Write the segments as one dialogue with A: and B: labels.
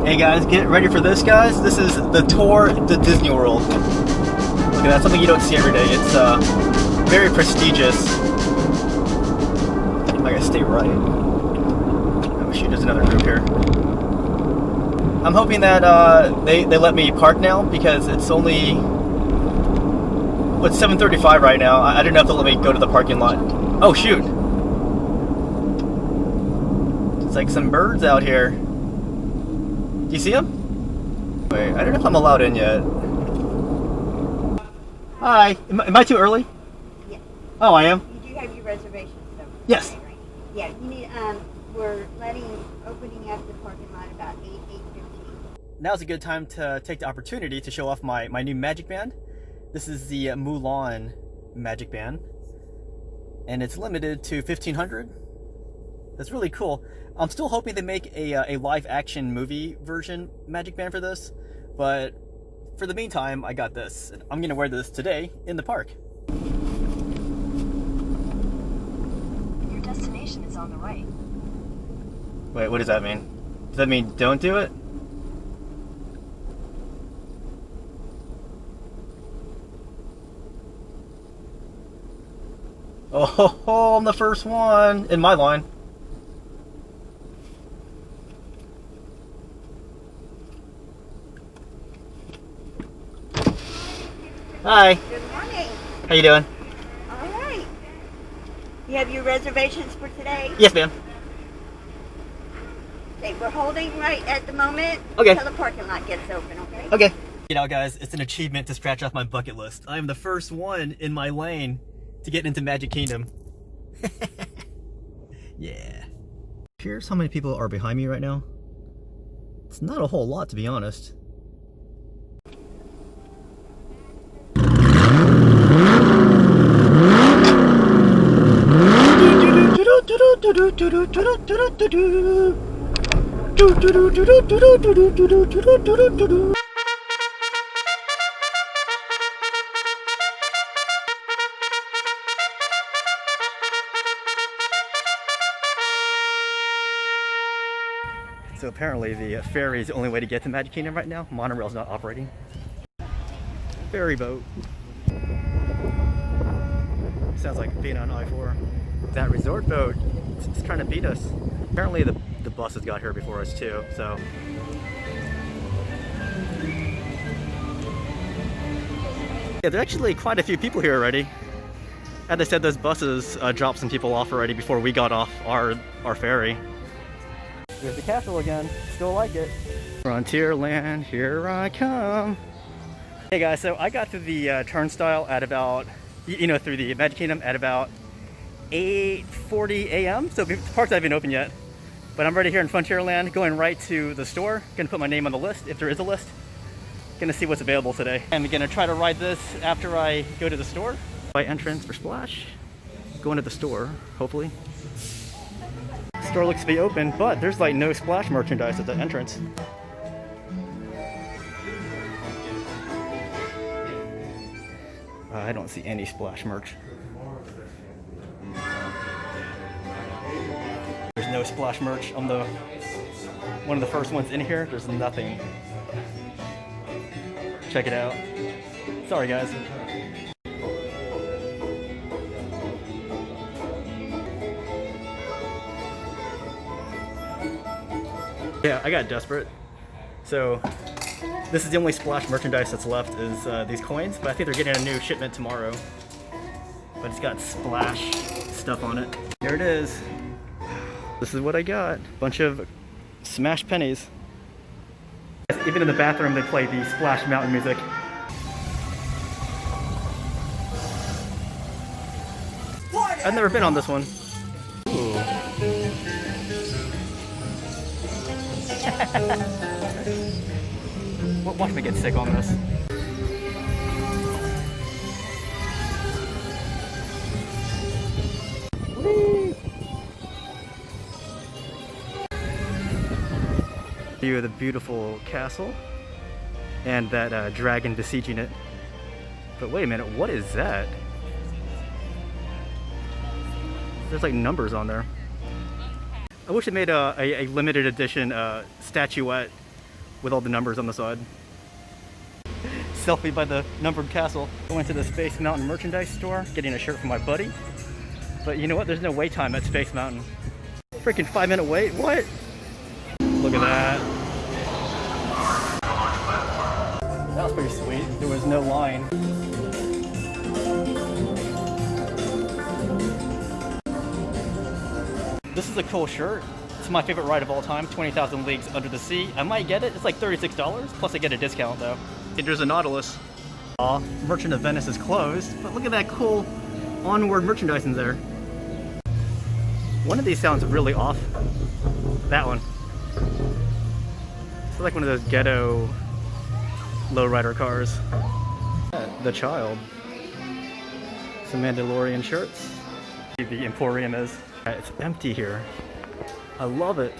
A: Hey guys, get ready for this, guys. This is the tour to Disney World. Look at that, something you don't see every day. It's very prestigious. I gotta stay right. Oh shoot, there's another group here. I'm hoping that they let me park now because it's only, it's 7:35 right now. I don't know if they'll let me go to the parking lot. Oh shoot. It's like some birds out here. Do you see them? Wait, I don't know if I'm allowed in yet. Hi, am I too early?
B: Yeah.
A: Oh, I am?
B: You do have your reservations though.
A: Yes.
B: Right? Yeah, you need, we're opening up the parking lot about 8:15.
A: Now's a good time to take the opportunity to show off my new Magic Band. This is the Mulan Magic Band. And it's limited to 1,500. That's really cool. I'm still hoping they make a live action movie version Magic Band for this, but for the meantime, I got this. I'm gonna wear this today in the park.
C: Your destination is on the right.
A: Wait, what does that mean? Does that mean don't do it? Oh, I'm the first one in my line. Hi.
B: Good morning.
A: How you doing?
B: All right. You have your reservations for today?
A: Yes, ma'am.
B: Okay, we're holding right at the moment
A: Okay.
B: until the parking lot gets open, okay?
A: Okay. You know, guys, it's an achievement to scratch off my bucket list. I am the first one in my lane to get into Magic Kingdom. Yeah. Here's how many people are behind me right now. It's not a whole lot, to be honest. So apparently the ferry is the only way to get to Magic Kingdom right now. Monorail's not operating. Ferry boat. Sounds like being on I-4. That resort boat, it's trying to beat us. Apparently the buses got here before us too, so. Yeah, there's actually quite a few people here already. As I said, those buses dropped some people off already before we got off our ferry. There's the castle again. Still like it. Frontierland, here I come. Hey guys, so I got through the turnstile at about, through the Magic Kingdom at about 8:40 a.m. So the parks haven't been open yet. But I'm ready here in Frontierland, going right to the store. Gonna put my name on the list, if there is a list. Gonna see what's available today. I'm gonna try to ride this after I go to the store. By entrance for Splash. Going to the store, hopefully. Store looks to be open, but there's like no Splash merchandise at the entrance. I don't see any Splash merch. There's no Splash merch. I'm one of the first ones in here. There's nothing. Check it out. Sorry guys. Yeah, I got desperate. So this is the only Splash merchandise that's left is these coins, but I think they're getting a new shipment tomorrow. But it's got Splash stuff on it. Here it is. This is what I got. Bunch of Smash pennies. Even in the bathroom they play the Splash Mountain music. I've never been on this one. Ooh. Watch me get sick on this. Whee! View of the beautiful castle and that dragon besieging it. But wait a minute, what is that? There's like numbers on there. I wish they made a limited edition statuette with all the numbers on the side. Selfie by the numbered castle. I went to the Space Mountain merchandise store, getting a shirt for my buddy. But you know what? There's no wait time at Space Mountain. Freaking 5-minute wait? What? Look at that. That was pretty sweet. There was no line. This is a cool shirt. It's my favorite ride of all time, 20,000 Leagues Under the Sea. I might get it. It's like $36, plus I get a discount though. There's a Nautilus. Aw, Merchant of Venice is closed, but look at that cool onward merchandise in there. One of these sounds really off. That one. It's like one of those ghetto lowrider cars. The Child. Some Mandalorian shirts. The Emporium is. It's empty here. I love it.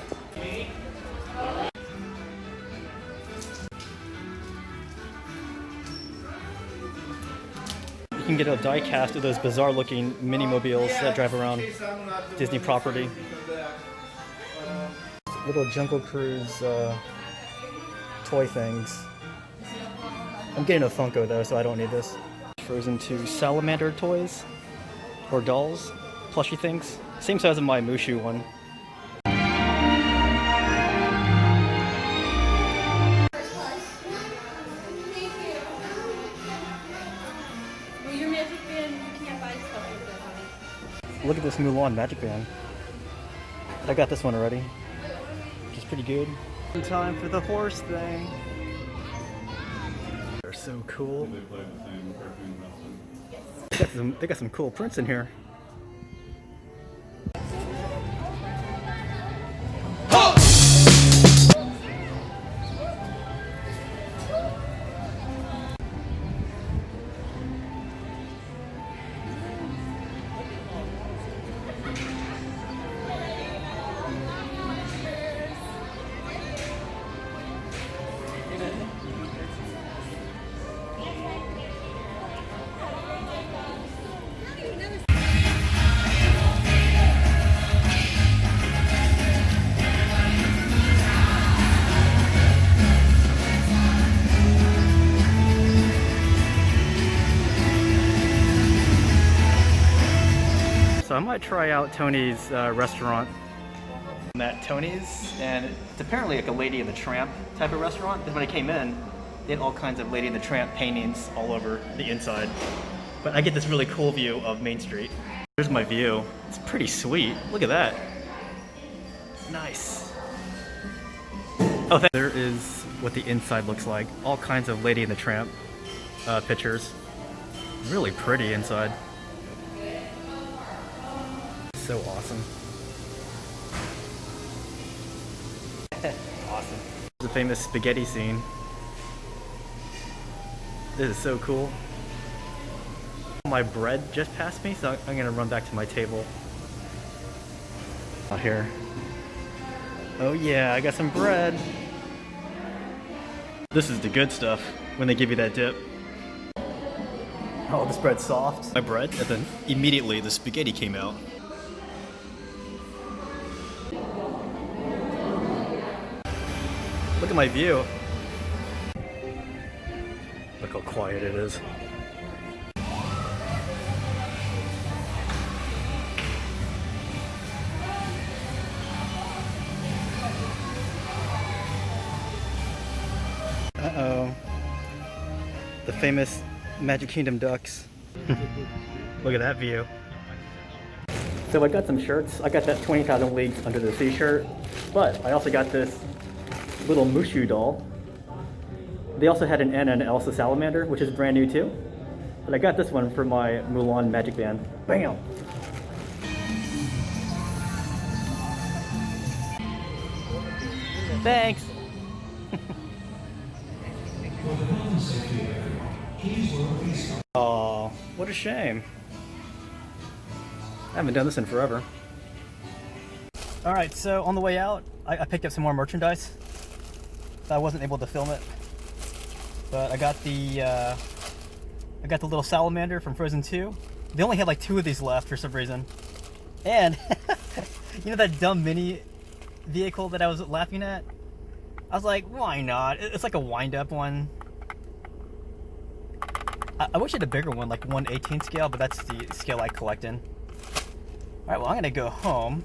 A: You can get a die cast of those bizarre looking mini-mobiles that drive around Disney property. Little Jungle Cruise toy things. I'm getting a Funko though, so I don't need this. Frozen 2 salamander toys or dolls, plushy things. Same size as my Mushu one.
D: Your Magic Band, you can't buy stuff with that, honey.
A: Look at this Mulan Magic Band. I got this one already, which is pretty good. In time for the horse thing. They're so cool. They got some cool prints in here. So I might try out Tony's restaurant. I'm at Tony's, and it's apparently like a Lady and the Tramp type of restaurant. Because when I came in, they had all kinds of Lady and the Tramp paintings all over the inside. But I get this really cool view of Main Street. Here's my view. It's pretty sweet. Look at that. Nice. Oh, there is what the inside looks like. All kinds of Lady and the Tramp pictures. Really pretty inside. So awesome. Awesome. The famous spaghetti scene. This is so cool. My bread just passed me, so I'm gonna run back to my table. Out here. Oh yeah, I got some bread. This is the good stuff when they give you that dip. Oh, this bread's soft. My bread, and then immediately the spaghetti came out. Look at my view. Look how quiet it is. Uh-oh. The famous Magic Kingdom ducks. Look at that view. So I got some shirts. I got that 20,000 Leagues Under the Sea shirt, but I also got this little Mushu doll. They also had an Anna and Elsa salamander, which is brand new too. But I got this one for my Mulan Magic Band. Bam! Thanks! Oh, what a shame. I haven't done this in forever. Alright, so on the way out, I picked up some more merchandise. I wasn't able to film it, but I got the little salamander from Frozen 2. They only had like 2 of these left for some reason. And you know that dumb mini vehicle that I was laughing at? I was like, why not? It's like a wind-up one. I wish I had a bigger one, like 1/18 scale, but that's the scale I collect in. Alright, well, I'm gonna go home.